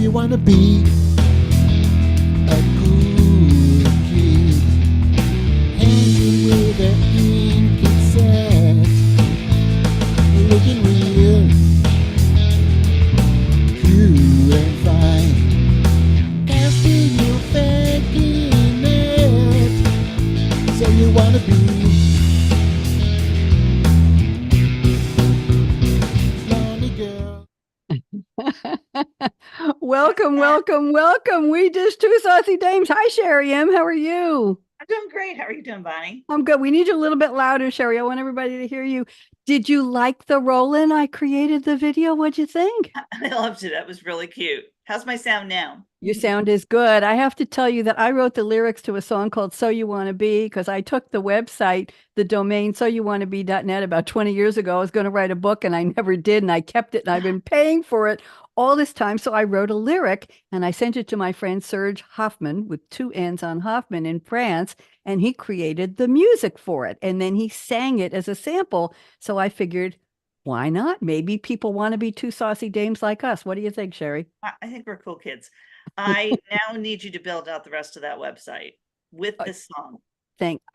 you wanna be a cool kid, hanging with an ink set, looking real cool and fine. Casting you faking it, so you wanna be lonely girl. Welcome. We just two saucy dames. Hi, Sherry M. How are you? I'm doing great. How are you doing, Bonnie? I'm good. We need you a little bit louder, Sherry. I want everybody to hear you. Did you like the roll-in? I created the video. What'd you think? I loved it. That was really cute. How's my sound now? Your sound is good. I have to tell you that I wrote the lyrics to a song called So You Wanna Be because I took the website, the domain soyouwannabe.net about 20 years ago. I was going to write a book and I never did, and I kept it and I've been paying for it all this time. So I wrote a lyric and I sent it to my friend Serge Hoffman with two N's on Hoffman in France, and he created the music for it. And then he sang it as a sample. So I figured, why not? Maybe people want to be two saucy dames like us. What do you think, Sherry? I think we're cool kids. I now need you to build out the rest of that website with this song.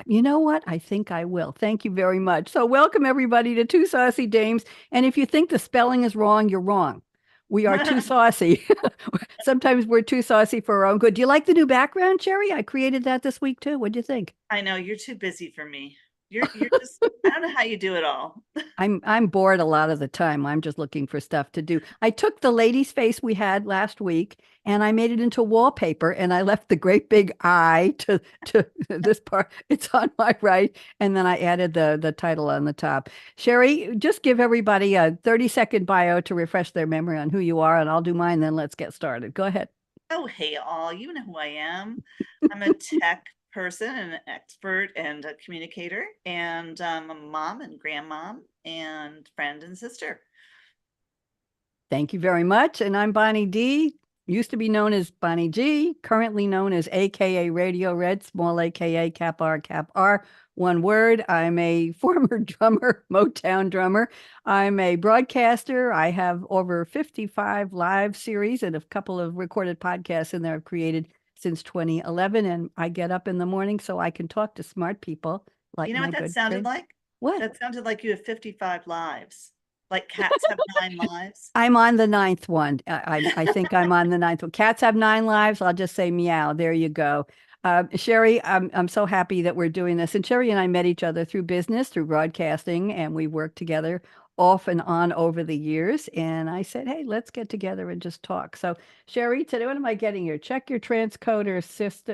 You know what? I think I will. Thank you very much. So welcome everybody to Two Saucy Dames. And if you think the spelling is wrong, you're wrong. We are too saucy. Sometimes we're too saucy for our own good. Do you like the new background, Cherry? I created that this week too. What'd you think? I know you're too busy for me. You're just I don't know how you do it all. I'm bored a lot of the time. I'm just looking for stuff to do. I took the lady's face we had last week and I made it into wallpaper, and I left the great big eye to this part. It's on my right, and then I added the title on the top. Sherry, just give everybody a 30-second bio to refresh their memory on who you are, and I'll do mine, then let's get started. Go ahead. Oh, hey all, you know who I am. I'm a tech person and an expert and a communicator, and I'm a mom and grandmom and friend and sister. Thank you very much. And I'm Bonnie D, used to be known as Bonnie G, currently known as AKA Radio Red, small AKA Cap R, one word. I'm a former drummer, Motown drummer. I'm a broadcaster. I have over 55 live series and a couple of recorded podcasts in there I've created since 2011. And I get up in the morning so I can talk to smart people like You know my what that good sounded friend. like? What? That sounded like you have 55 lives. Like cats have 9 lives. I'm on the ninth one. I think I'm on the ninth one. Cats have 9 lives. I'll just say meow. There you go. Sherry, I'm so happy that we're doing this. And Sherry and I met each other through business, through broadcasting, and we worked together off and on over the years. And I said, hey, let's get together and just talk. So, Sherry, today, what am I getting here? Check your transcoder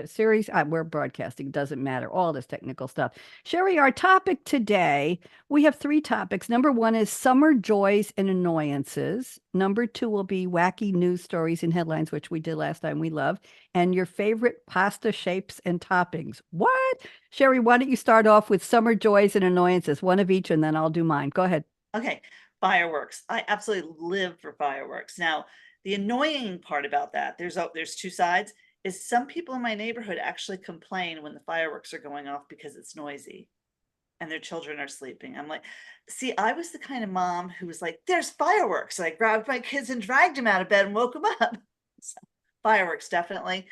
series. We're broadcasting, doesn't matter, all this technical stuff. Sherry, our topic today, we have three topics. Number one is summer joys and annoyances. Number two will be wacky news stories and headlines, which we did last time. We love. And your favorite pasta shapes and toppings. What? Sherry, why don't you start off with summer joys and annoyances, one of each, and then I'll do mine. Go ahead. Okay, fireworks. I absolutely live for fireworks. Now, the annoying part about that, there's two sides, is some people in my neighborhood actually complain when the fireworks are going off because it's noisy and their children are sleeping. I'm like, see, I was the kind of mom who was like, there's fireworks. And I grabbed my kids and dragged them out of bed and woke them up. So, fireworks, definitely.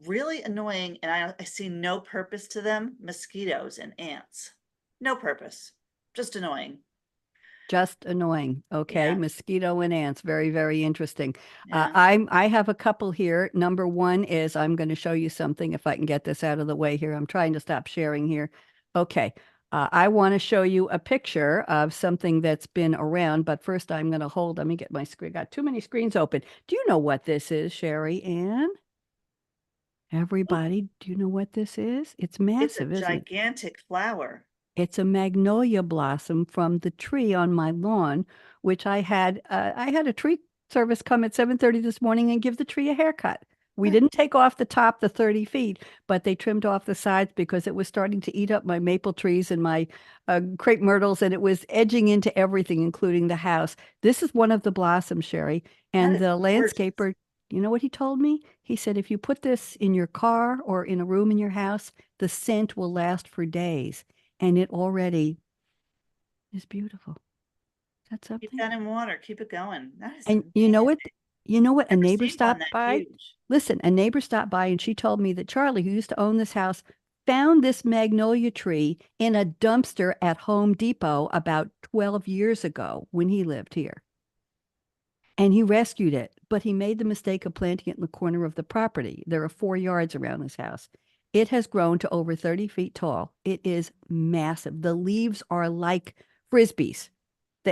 Really annoying, and I see no purpose to them. Mosquitoes and ants. No purpose. Just annoying. Just annoying. Okay. Yeah. Mosquito and ants. Very, very interesting. Yeah. I have a couple here. Number one is I'm going to show you something if I can get this out of the way here. I'm trying to stop sharing here. Okay. I want to show you a picture of something that's been around, but first I'm going to let me get my screen. Got too many screens open. Do you know what this is, Sherry Ann? Everybody, do you know what this is? It's It's a massive, isn't it? gigantic flower. It's a magnolia blossom from the tree on my lawn, which I had a tree service come at 7:30 this morning and give the tree a haircut. We didn't take off the top, the 30 feet, but they trimmed off the sides because it was starting to eat up my maple trees and my crepe myrtles, and it was edging into everything, including the house. This is one of the blossoms, Sherry. That And is the gorgeous. landscaper, you know what he told me? He said, if you put this in your car or in a room in your house, the scent will last for days, and it already is beautiful. Is that Keep something? that in water. Keep it going. That is And you know what? amazing. You know what? A Never neighbor seen one stopped that by. huge. Listen, a neighbor stopped by and she told me that Charlie, who used to own this house, found this magnolia tree in a dumpster at Home Depot about 12 years ago when he lived here. And he rescued it, but he made the mistake of planting it in the corner of the property. There are 4 yards around this house. It has grown to over 30 feet tall. It is massive. The leaves are like frisbees.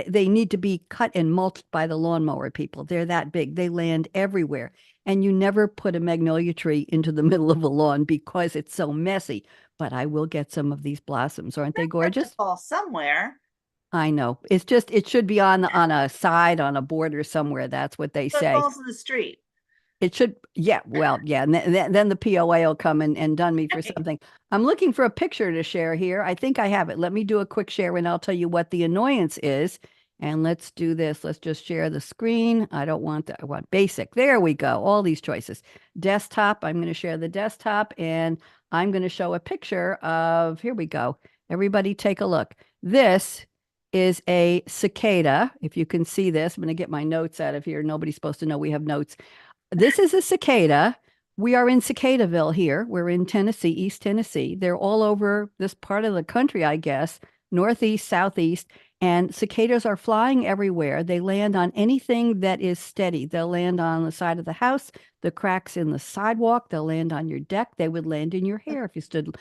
They need to be cut and mulched by the lawnmower people. They're that big. They land everywhere. And you never put a magnolia tree into the middle of a lawn because it's so messy. But I will get some of these blossoms. Aren't they They have to gorgeous? fall somewhere. I know. It's just it should be on a side on a border somewhere. That's what they So it say. falls in the street. It should, yeah, well, yeah. And then the POA will come and done me for Right. something. I'm looking for a picture to share here. I think I have it. Let me do a quick share and I'll tell you what the annoyance is. And let's do this. Let's just share the screen. I don't want that. I want basic. There we go. All these choices. Desktop. I'm going to share the desktop and I'm going to show a picture of, here we go. Everybody take a look. This is a cicada. If you can see this, I'm going to get my notes out of here. Nobody's supposed to know we have notes. This is a cicada. We are in Cicadaville here. We're in Tennessee, East Tennessee. They're all over this part of the country, I guess, northeast, southeast. And cicadas are flying everywhere. They land on anything that is steady. They'll land on the side of the house, the cracks in the sidewalk. They'll land on your deck. They would land in your hair if you stood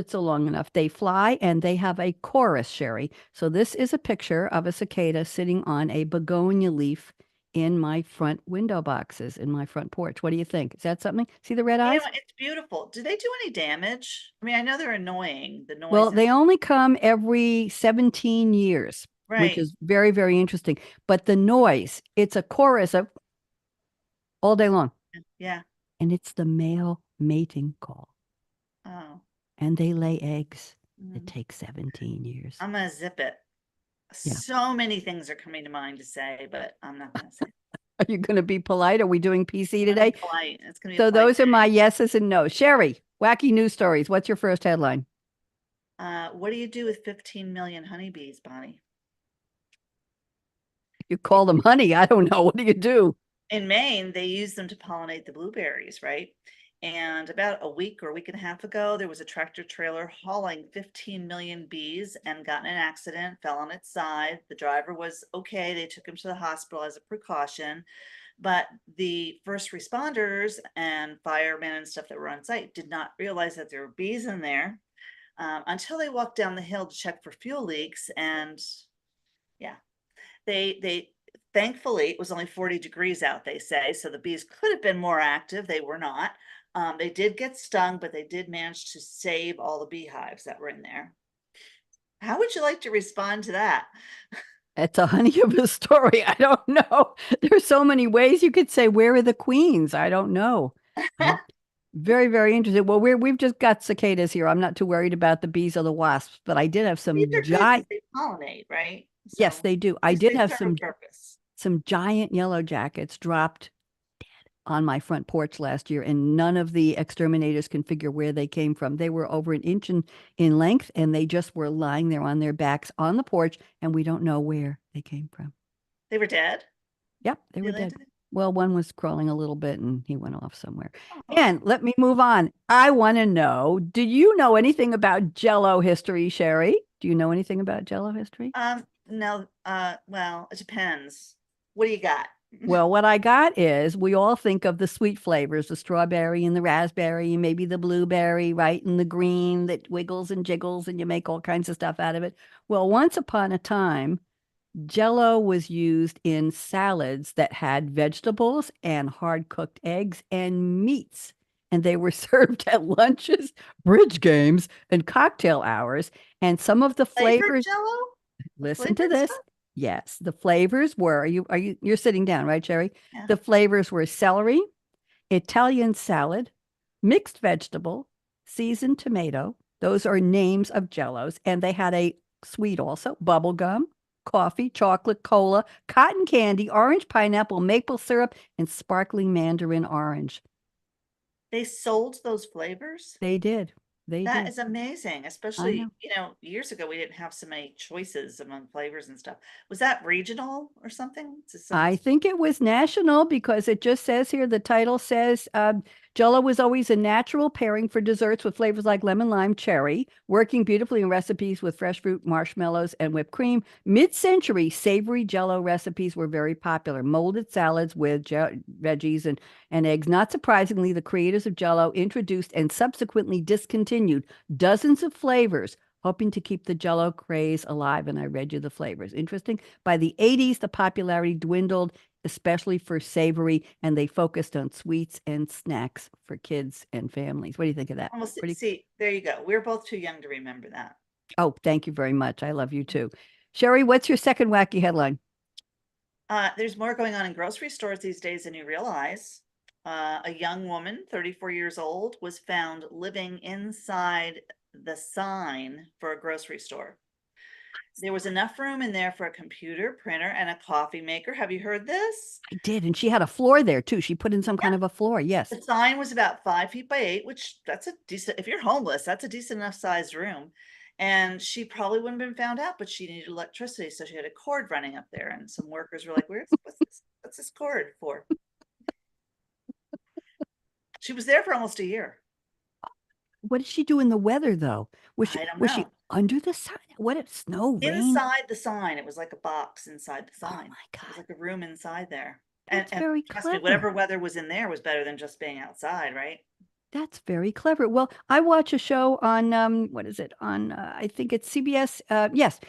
so long enough. They fly and they have a chorus, Sherry. So this is a picture of a cicada sitting on a begonia leaf in my front window boxes in my front porch. What do you think? Is that something? See the red You eyes? know, it's beautiful. Do they do any damage? I mean, I know they're annoying, the Well, noise and they only come every 17 years, which right. is very, very interesting. But the noise, it's a chorus of all day long. Yeah. And it's the male mating call. Oh. And they lay eggs. It Mm. takes 17 years. I'm gonna zip it. Yeah. So many things are coming to mind to say, but I'm not gonna say. Are you going to be polite? Are we doing PC I'm gonna be today? polite. It's gonna be a So polite those are my day. yeses and nos. Sherry, wacky news stories. What's your first headline? What do you do with 15 million honeybees, Bonnie? You call them honey. I don't know. What do you do? In Maine, they use them to pollinate the blueberries, right? And about a week or a week and a half ago, there was a tractor trailer hauling 15 million bees and got in an accident, fell on its side. The driver was okay. They took him to the hospital as a precaution. But the first responders and firemen and stuff that were on site did not realize that there were bees in there until they walked down the hill to check for fuel leaks. And yeah, they thankfully it was only 40 degrees out, they say, so the bees could have been more active. They were not. They did get stung, but they did manage to save all the beehives that were in there. How would you like to respond to that? It's a honey of a story. I don't know. There's so many ways you could say, where are the queens? I don't know. I very, very interesting. Well, we've just got cicadas here. I'm not too worried about the bees or the wasps, but I did have Bees some are good because giant, they pollinate, right? yes, So they do. I they did have serve a purpose. some giant yellow jackets dropped on my front porch last year, and none of the exterminators can figure where they came from. They were over an inch in length, and they just were lying there on their backs on the porch, and we don't know where they came from. They were dead. Yep, they They were dead. landed. Well, one was crawling a little bit and he went off somewhere. Oh. And let me move on. I want to know, do you know anything about Jello history, Sherry? Do you know anything about Jello history? No, well, it depends. What do you got? Well, what I got is we all think of the sweet flavors, the strawberry and the raspberry, and maybe the blueberry, right? And the green that wiggles and jiggles and you make all kinds of stuff out of it. Well, once upon a time, Jello was used in salads that had vegetables and hard cooked eggs and meats. And they were served at lunches, bridge games, and cocktail hours. And some of the Flavored flavors, Jello? listen to Flavored this. stuff? Yes, the flavors were, you're sitting down, right, Sherry? Yeah. The flavors were celery, Italian salad, mixed vegetable, seasoned tomato. Those are names of Jellos. And they had a sweet also, bubble gum, coffee, chocolate, cola, cotton candy, orange pineapple, maple syrup, and sparkling mandarin orange. They sold those flavors? They did. They That do. is amazing, I especially, know. years ago, we didn't have so many choices among flavors and stuff. Was that regional or something? I think it was national because it just says here, the title says Jell-O was always a natural pairing for desserts with flavors like lemon, lime, cherry, working beautifully in recipes with fresh fruit, marshmallows, and whipped cream. Mid-century, savory Jell-O recipes were very popular. Molded salads with veggies and eggs. Not surprisingly, the creators of Jell-O introduced and subsequently discontinued dozens of flavors, hoping to keep the Jell-O craze alive. And I read you the flavors. Interesting. By the 80s, the popularity dwindled, especially for savory, and they focused on sweets and snacks for kids and families. What do you think of that? Almost, Pretty. see, there you go. We're both too young to remember that. Oh, thank you very much. I love you too. Sherry, what's your second wacky headline? There's more going on in grocery stores these days than you realize. A young woman, 34 years old, was found living inside the sign for a grocery store. There was enough room in there for a computer, printer, and a coffee maker. Have you heard this? I did. And she had a floor there too. She put in some kind Yeah. of a floor. Yes. The sign was about 5 feet by 8, which that's a decent, if you're homeless, that's a decent enough sized room. And she probably wouldn't have been found out, but she needed electricity. So she had a cord running up there. And some workers were like, what's this cord for? She was there for almost a year. What did she do in the weather though? I don't Was she know. under the sign? What if snow, rain? Inside the sign, it was like a box inside the Oh sign. my It was God. like a room inside there. That's And very trust me, clever. whatever weather was in there was better than just being outside, right? That's very clever. Well, I watch a show on what is it? On I think it's CBS. Yes,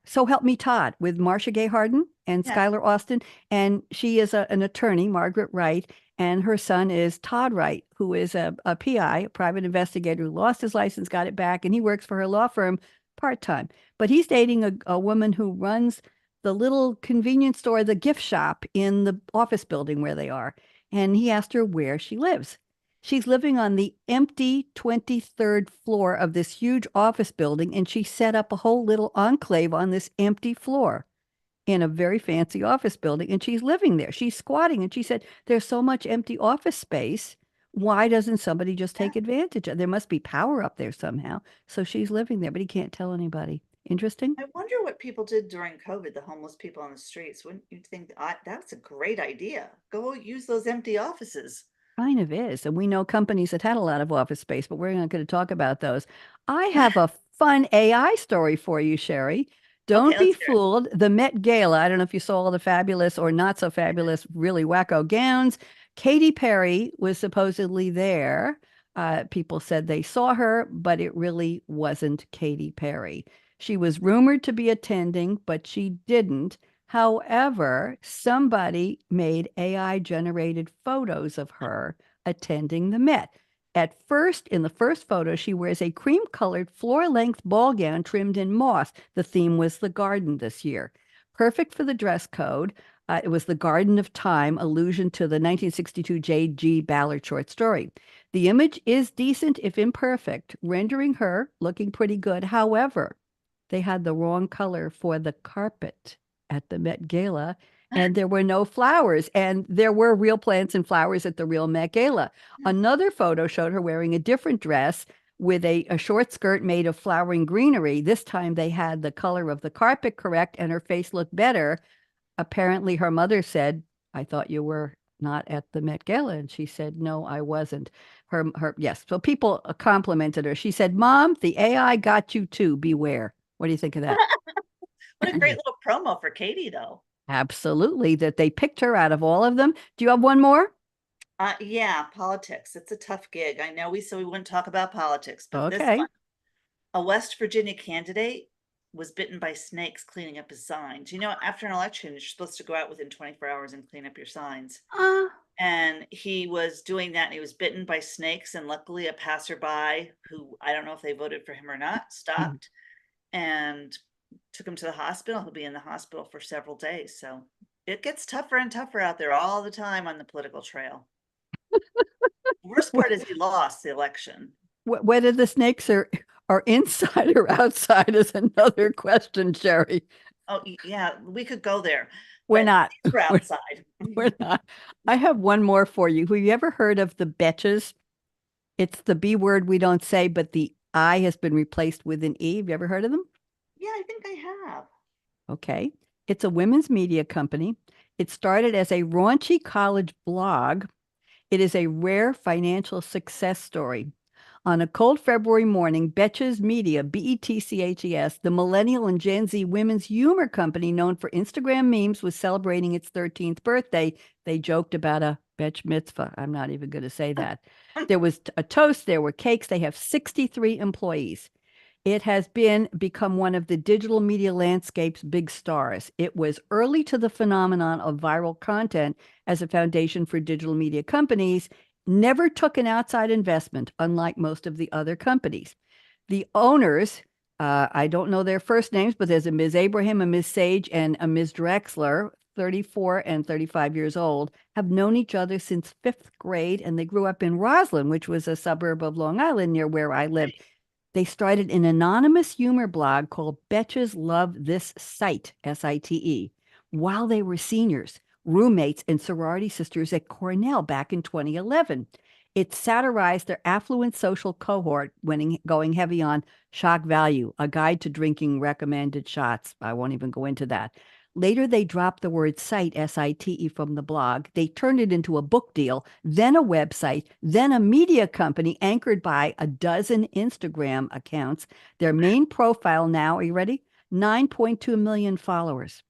So Help Me Todd with Marcia Gay Harden and Yeah. Skylar Austin, and she is an attorney, Margaret Wright, and her son is Todd Wright, who is a PI, a private investigator who lost his license, got it back, and he works for her law firm part time. But he's dating a woman who runs the little convenience store, the gift shop in the office building where they are, and he asked her where she lives. She's living on the empty 23rd floor of this huge office building, and she set up a whole little enclave on this empty floor in a very fancy office building, and she's living there. She's squatting, and she said, "There's so much empty office space. Why doesn't somebody just Yeah. take advantage of? There must be power up there somehow." So she's living there, but he can't tell anybody. Interesting. I wonder what people did during COVID, the homeless people on the streets. Wouldn't you think that's a great idea? Go use those empty offices. Kind of is. And we know companies that had a lot of office space, but we're not going to talk about those. I have a fun AI story for you, Sherry. Don't Okay, be let's hear it. fooled. The Met Gala, I don't know if you saw all the fabulous or not so fabulous, really wacko gowns. Katy Perry was supposedly there. People said they saw her, but it really wasn't Katy Perry. She was rumored to be attending, but she didn't. However, somebody made AI generated photos of her attending the Met. At first, in the first photo, she wears a cream colored floor length ball gown trimmed in moss. The theme was the garden this year. Perfect for the dress code. It was the Garden of Time, allusion to the 1962 J.G. Ballard short story. The image is decent, if imperfect, rendering her looking pretty good. However, they had the wrong color for the carpet at the Met Gala, and there were no flowers, and there were real plants and flowers at the real Met Gala. Another photo showed her wearing a different dress with a short skirt made of flowering greenery. This time they had the color of the carpet correct, and her face looked better. Apparently, her mother said, "I thought you were not at the Met Gala." And she said, "No, I wasn't." Yes. So people complimented her. She said, "Mom, the AI got you too. Beware." What do you think of that? What a great little promo for Katie, though. Absolutely, that they picked her out of all of them. Do you have one more? Yeah, politics. It's a tough gig. I know we said we wouldn't talk about politics, but this Okay. one, a West Virginia candidate was bitten by snakes cleaning up his signs. After an election, you're supposed to go out within 24 hours and clean up your signs. Uh, And he was doing that, and he was bitten by snakes. And luckily, a passerby who, I don't know if they voted for him or not, stopped and took him to the hospital. He'll be in the hospital for several days. So it gets tougher and tougher out there all the time on the political trail. The worst part is he lost the election. whether the snakes are inside or outside is another question, Sherry. Oh, yeah, we could go there. We're But not. these were We're, outside. we're not. I have one more for you. Have you ever heard of the betches? It's the B word we don't say, but the I has been replaced with an E. Have you ever heard of them? Yeah, I think I have. Okay. It's a women's media company. It started as a raunchy college blog. It is a rare financial success story. On a cold February morning, Betches Media, Betches, the millennial and Gen Z women's humor company known for Instagram memes, was celebrating its 13th birthday. They joked about a Betch mitzvah. I'm not even going to say that. There was a toast, there were cakes. They have 63 employees. It has become one of the digital media landscape's big stars. It was early to the phenomenon of viral content as a foundation for digital media companies, never took an outside investment, unlike most of the other companies. The owners, I don't know their first names, but there's a Ms. Abraham, a Ms. Sage, and a Ms. Drexler, 34 and 35 years old, have known each other since fifth grade, and they grew up in Roslyn, which was a suburb of Long Island near where I live. They started an anonymous humor blog called Betches Love This Site, S-I-T-E, while they were seniors, roommates, and sorority sisters at Cornell back in 2011. It satirized their affluent social cohort, going heavy on shock value, a guide to drinking recommended shots. I won't even go into that. Later, they dropped the word site, S-I-T-E, from the blog. They turned it into a book deal, then a website, then a media company anchored by a dozen Instagram accounts. Their main profile now, are you ready? 9.2 million followers.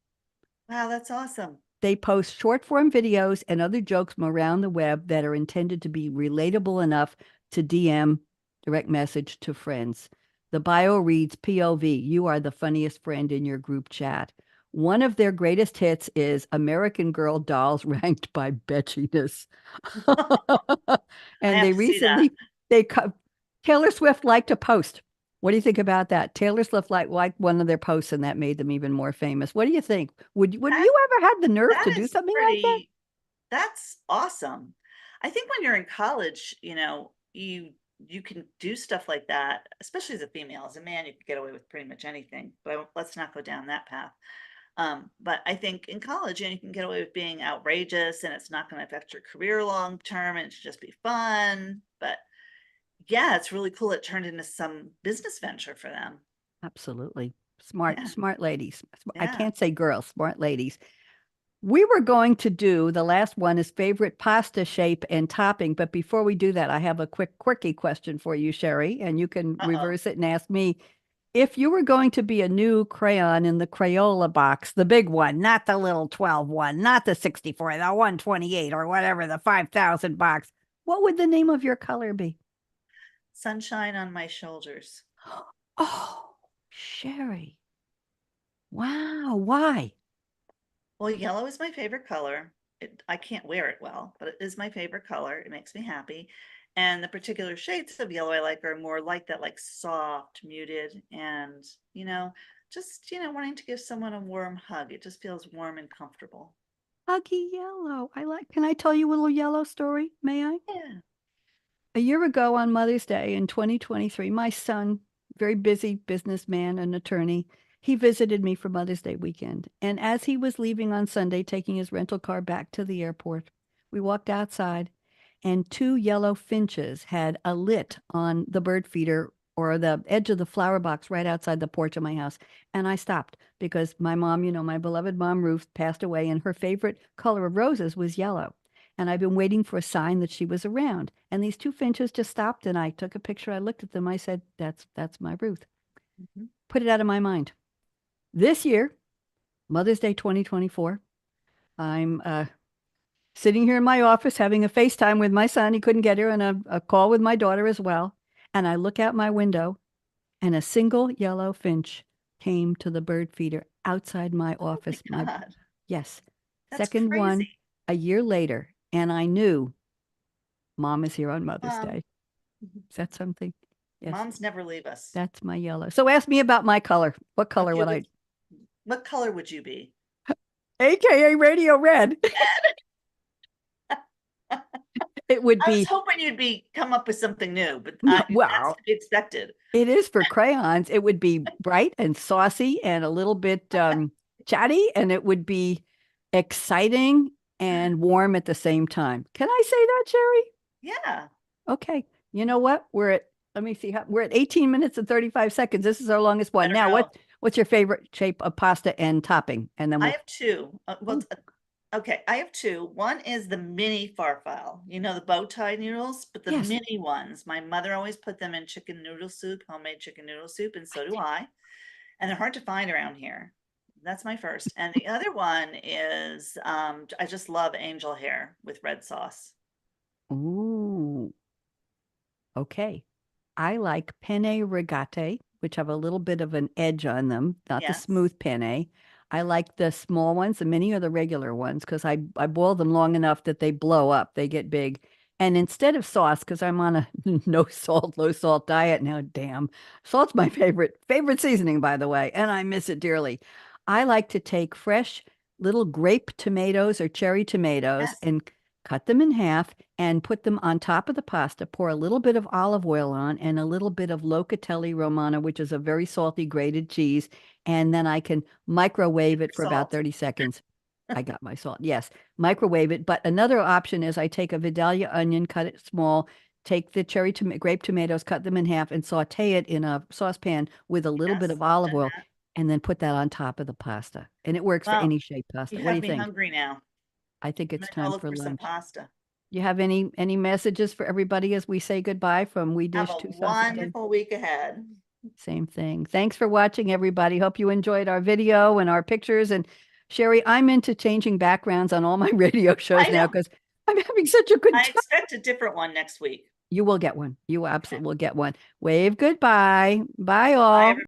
Wow, that's awesome. They post short form videos and other jokes from around the web that are intended to be relatable enough to DM, direct message to friends. The bio reads, POV, you are the funniest friend in your group chat. One of their greatest hits is American Girl dolls ranked by betchiness. I And have they to see that. recently, Taylor Swift liked a post. What do you think about that? Taylor Swift liked one of their posts, and that made them even more famous. What do you think? Would That you ever had the nerve to that do is something like that? pretty that's awesome. I think when you're in college, you can do stuff like that, especially as a female. As a man, you can get away with pretty much anything, but let's not go down that path. But I think in college, you can get away with being outrageous and it's not going to affect your career long term and it should just be fun. But yeah, it's really cool. It turned into some business venture for them. Absolutely. Yeah, Smart ladies. I yeah. can't say girls, smart ladies. We were going to do the last one is favorite pasta shape and topping. But before we do that, I have a quick, quirky question for you, Sherry, and you can Uh-oh. reverse it and ask me if you were going to be a new crayon in the Crayola box, the big one, not the little 12 one, not the 64, the 128 or whatever, the 5,000 box, what would the name of your color be? Sunshine on my shoulders. Oh, Sherry. Wow. Why? Well, yellow is my favorite color. I can't wear it well, but it is my favorite color. It makes me happy. And the particular shades of yellow I like are more like that, like soft, muted, and, wanting to give someone a warm hug. It just feels warm and comfortable. Huggy yellow. Can I tell you a little yellow story? May I? Yeah. A year ago on Mother's Day in 2023, my son, very busy businessman and attorney, he visited me for Mother's Day weekend. And as he was leaving on Sunday, taking his rental car back to the airport, we walked outside and two yellow finches had a lit on the bird feeder or the edge of the flower box right outside the porch of my house. And I stopped because my mom, my beloved mom, Ruth, passed away, and her favorite color of roses was yellow. And I've been waiting for a sign that she was around. And these two finches just stopped, and I took a picture. I looked at them. I said, that's my Ruth. Mhm. Put it out of my mind. This year, Mother's Day 2024, I'm sitting here in my office having a FaceTime with my son. He couldn't get here, and a call with my daughter as well. And I look out my window, and a single yellow finch came to the bird feeder outside my Oh my office. God, Yes. that's Second one crazy. a year later, and I knew Mom is here on Mother's Um, Day. Is that something? Yes, Moms never leave us. that's my yellow. So ask me about my color. What color Okay, would I? what color would you be? AKA radio red. It would I was be, hoping you'd come up with something new, but no, that's well, to be expected. it is for crayons. It would be bright and saucy and a little bit chatty, and it would be exciting and warm at the same time. Can I say that, Sherry? Yeah. Okay. You know what? We're at Let me see. We're at 18 minutes and 35 seconds. This is our longest one. Better Now, go. what's your favorite shape of pasta and topping? And then I we'll, have two. Well, okay, I have two. One is the mini farfalle, you know, the bow tie noodles, but the yes. mini ones. My mother always put them in chicken noodle soup, homemade chicken noodle soup, and so do I. And they're hard to find around here. That's my first. And the other one is I just love angel hair with red sauce. Ooh. Okay. I like penne rigate, which have a little bit of an edge on them, not the Yes. smooth penne. I like the small ones, the mini or the regular ones, because I boil them long enough that they blow up, they get big. And instead of sauce, because I'm on a no salt, low salt diet now, damn. Salt's my favorite seasoning, by the way, and I miss it dearly. I like to take fresh little grape tomatoes or cherry tomatoes Yes. and cut them in half and put them on top of the pasta, pour a little bit of olive oil on and a little bit of locatelli romano, which is a very salty grated cheese. And then I can microwave it for about Salt. 30 seconds. I got my salt. Yes, microwave it. But another option is I take a Vidalia onion, cut it small, take the grape tomatoes, cut them in half, and saute it in a saucepan with a little bit Yes, of olive done oil, that. and then put that on top of the pasta. And it works for Well, any shaped pasta. you What do have you me think? hungry now. I think I'm it's gonna go time look for for some lunch. pasta. You have any messages for everybody as we say goodbye from We Have Dish a to Saucy Day? wonderful week ahead. Same thing. Thanks for watching, everybody. Hope you enjoyed our video and our pictures. And Sherry, I'm into changing backgrounds on all my radio shows I now know. because I'm having such a good I time. expect a different one next week. You will get one. You absolutely will get one. Wave goodbye. Bye, Bye, all. everybody.